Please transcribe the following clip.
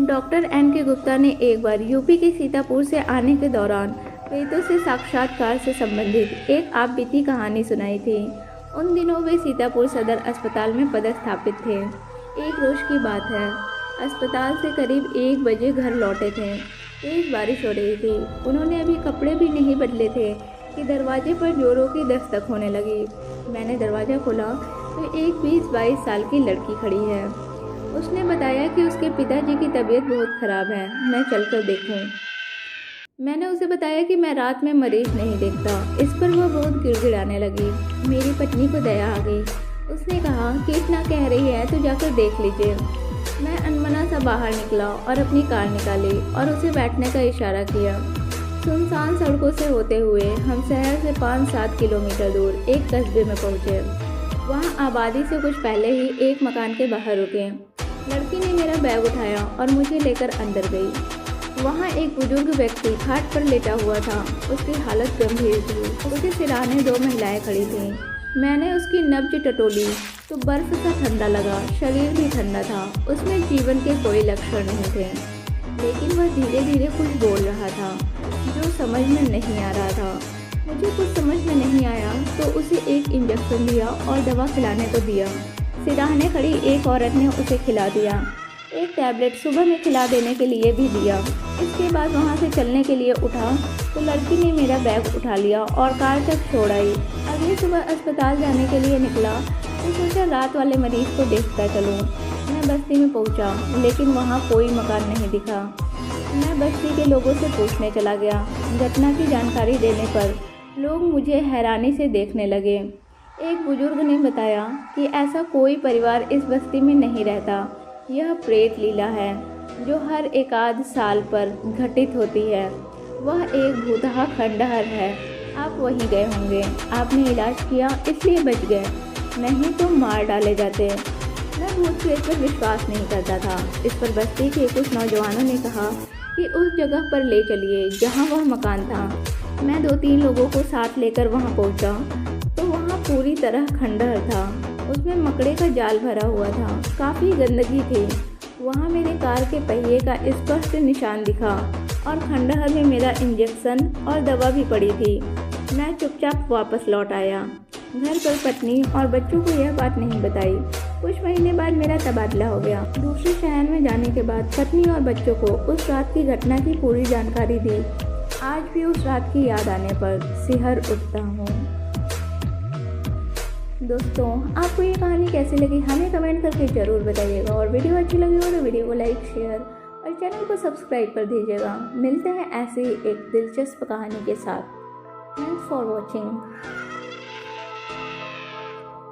Doctor N के गुप्ता ने एक बार यूपी के सीतापुर से आने के दौरान प्रेतों से साक्षात्कार से संबंधित एक आपबीती कहानी सुनाई थी। उन दिनों वे सीतापुर सदर अस्पताल में पदस्थापित थे। एक रोज की बात है, अस्पताल से करीब 1 बजे घर लौटे थे। तेज बारिश हो रही थी। उन्होंने अभी कपड़े भी नहीं बदले थे कि दरवाजे पर जोरों की दस्तक होने लगी। मैंने दरवाज़ा खोला तो एक 20-22 साल की लड़की खड़ी है। उसने बताया कि उसके पिताजी की तबीयत बहुत ख़राब है, मैं चलकर देखूं। मैंने उसे बताया कि मैं रात में मरीज नहीं देखता। इस पर वह बहुत गिड़गिड़ाने लगी। मेरी पत्नी को दया आ गई। उसने कहा कि इतना कह रही है तो जाकर देख लीजिए। मैं अनमना सा बाहर निकला और अपनी कार निकाली और उसे बैठने का इशारा किया। सुनसान सड़कों से होते हुए हम शहर से 5-7 किलोमीटर दूर एक कस्बे में पहुँचे। वहाँ आबादी से कुछ पहले ही एक मकान के बाहर रुके। लड़की ने मेरा बैग उठाया और मुझे लेकर अंदर गई। वहाँ एक बुजुर्ग व्यक्ति खाट पर लेटा हुआ था। उसकी हालत गंभीर थी। उसके सिरहाने 2 महिलाएं खड़ी थीं। मैंने उसकी नब्ज टटोली तो बर्फ सा ठंडा लगा। शरीर भी ठंडा था। उसमें जीवन के कोई लक्षण नहीं थे, लेकिन वह धीरे धीरे कुछ बोल रहा था जो समझ में नहीं आ रहा था। मुझे कुछ समझ में नहीं आया तो उसे एक इंजेक्शन दिया और दवा खिलाने को दिया। सिरहाने खड़ी एक औरत ने उसे खिला दिया। एक टैबलेट सुबह में खिला देने के लिए भी दिया। इसके बाद वहाँ से चलने के लिए उठा तो लड़की ने मेरा बैग उठा लिया और कार तक छोड़ आई। अगली सुबह अस्पताल जाने के लिए निकला तो सोचा रात वाले मरीज को देखता चलूँ। मैं बस्ती में पहुँचा, लेकिन वहाँ कोई मकान नहीं दिखा। मैं बस्ती के लोगों से पूछने चला गया। घटना की जानकारी देने पर लोग मुझे हैरानी से देखने लगे। एक बुजुर्ग ने बताया कि ऐसा कोई परिवार इस बस्ती में नहीं रहता। यह प्रेत लीला है जो हर एकाध साल पर घटित होती है। वह एक भूतहा खंडहर है। आप वहीं गए होंगे। आपने इलाज किया इसलिए बच गए, नहीं तो मार डाले जाते। मैं भूत प्रेत पर विश्वास नहीं करता था। इस पर बस्ती के कुछ नौजवानों ने कहा कि उस जगह पर ले चलिए जहाँ वह मकान था। मैं 2-3 लोगों को साथ लेकर वहाँ पहुँचा तो वहाँ पूरी तरह खंडहर था। उसमें मकड़े का जाल भरा हुआ था। काफ़ी गंदगी थी। वहाँ मेरे कार के पहिए का स्पष्ट निशान दिखा और खंडहर में मेरा इंजेक्शन और दवा भी पड़ी थी। मैं चुपचाप वापस लौट आया। घर पर पत्नी और बच्चों को यह बात नहीं बताई। कुछ महीने बाद मेरा तबादला हो गया। दूसरे शहर में जाने के बाद पत्नी और बच्चों को उस रात की घटना की पूरी जानकारी दी। आज भी उस रात की याद आने पर सिहर उठता हूँ। दोस्तों, आपको ये कहानी कैसी लगी हमें कमेंट करके ज़रूर बताइएगा, और वीडियो अच्छी लगी हो तो वीडियो को लाइक, शेयर और चैनल को सब्सक्राइब कर दीजिएगा। मिलते हैं ऐसे ही एक दिलचस्प कहानी के साथ। Thanks for watching.